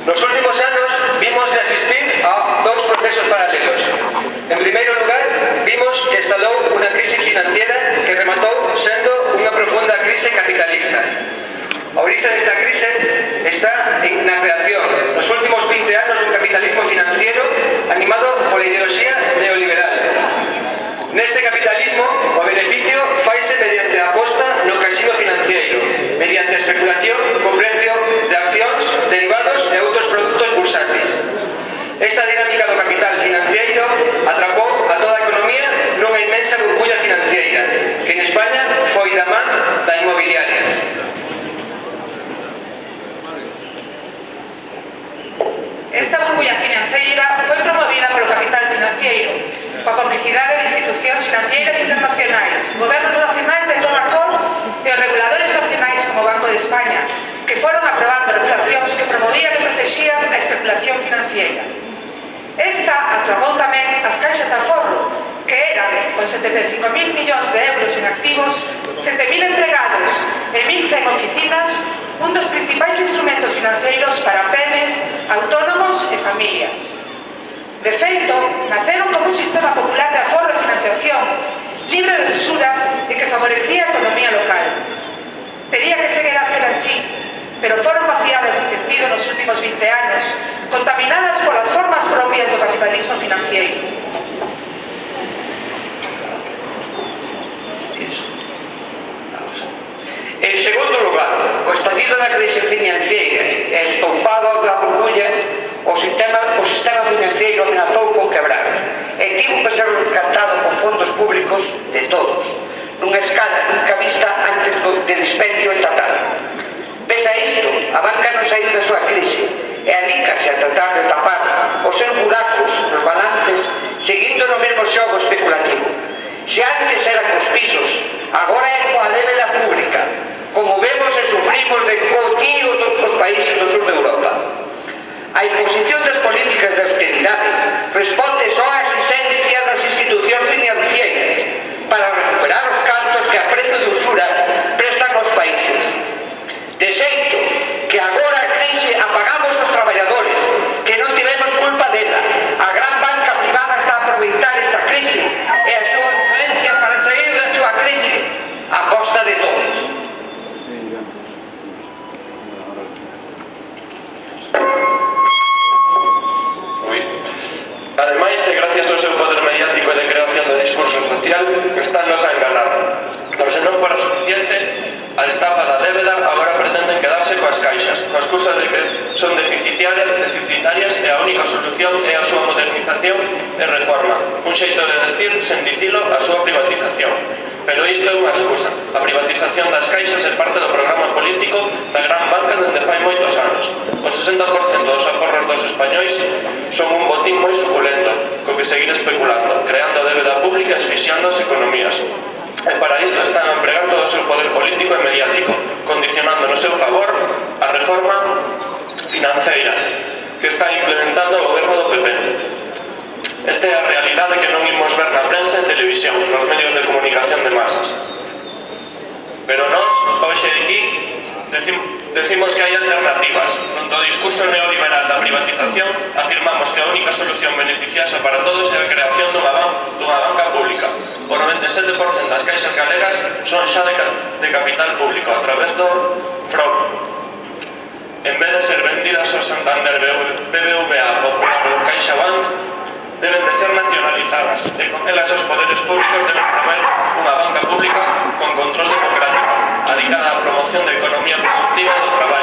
Nos últimos anos vimos de asistir a dous procesos paralelos. En primeiro lugar, vimos que estalou unha crise financiera que rematou sendo unha profunda crise capitalista. A orixe desta crise está na creación, nos últimos 20 anos, dun capitalismo financiero animado pola ideoloxía neoliberal. Neste capitalismo, o beneficio faise mediante a aposta no casino financiero, mediante a especulación co precio de accións, derivados e outros produtos bursátiles. Esta dinámica do capital financiero atrapou a toda a economía nunha inmensa burbulla financiera, que en España foi da man da inmobiliaria. Esta burbulla financeira foi promovida polo capital financiero, coa complicidade de institucións financeiras internacionais, gobernos nacionais de toda a cor e os reguladores nacionais como o Banco de España, que foron aprobando regulacións que promovían e protexían a especulación financiera. Esta atrapou tamén as caixas de aforro, que eran, con 75.000 millóns de euros en activos, 7.000 empregados e 1.100 oficinas, un dos principais instrumentos financeiros para pemes, autónomos e familias. De feito, naceron como un sistema popular de aforro e financiación, libre de usura e que favorecía a economía local. Tería que seguir a ser así, pero foron vaciadas en sentido nos últimos 20 anos, contaminadas polas formas propias do capitalismo financiero. En segundo lugar, o estallido da crise financiera e o estoupado da burbulla, o sistema financiero amenazou con quebrar e tivo que ser rescatado con fondos públicos de todos, nunha escala nunca vista antes de dispendio estatal. Pese a isto, a banca non saiu da súa crise e alícase a tratar de tapar os seus buracos nos balances seguindo no mesmo xogo especulativo. Se antes era cos pisos, agora é coa débeda pública, como vemos e sufrimos de cotíos dos países do sur de Europa. A imposición das políticas de austeridade responde só á exigencia das institucións financieras para recuperar os cartos que a prezo de usura prestan aos países. De xeito que agora a crise apagamos os traballadores, que non tivemos culpa dela. A gran banca privada está a aproveitar esta crise e a súa influencia para sair da súa crise a costa de todos. Ademais, e gracias ao seu poder mediático e de creación de discurso social, están nos a enganar. Pero se non fora suficiente, a estafa da débeda agora pretenden quedarse coas caixas, coas cusas de que son deficitarias e a única solución é a súa modernización e reforma. Un xeito de decir, sen dicilo, a súa privatización. Pero isto é unha excusa. A privatización das caixas é parte do programa político da gran banca dende fai moitos anos. O 60% dos aforros dos españois son un botín moi suculento, co que seguir especulando, creando débeda pública e asfixiando as economías. E para isto están a empregar todo o seu poder político e mediático, condicionando no seu favor a reforma financeira que está implementando o goberno do PP. Esta é a realidade que non imos ver na prensa e televisión, nos medios de comunicación de masas. Pero nós, hoxe aquí, decimos que hai alternativas. Fronte ao discurso neoliberal da privatización, afirmamos que a única solución beneficiosa para todos é a creación dunha banca pública. O 97% das caixas galegas son xa de capital público, a través do FROB. En vez de ser vendidas ao Santander, BBVA, Popular ou CaixaBank, deben de ser nacionalizadas e con elas os poderes públicos deben promover unha banca pública con control democrático, dedicada á promoción da economía productiva e do traballo.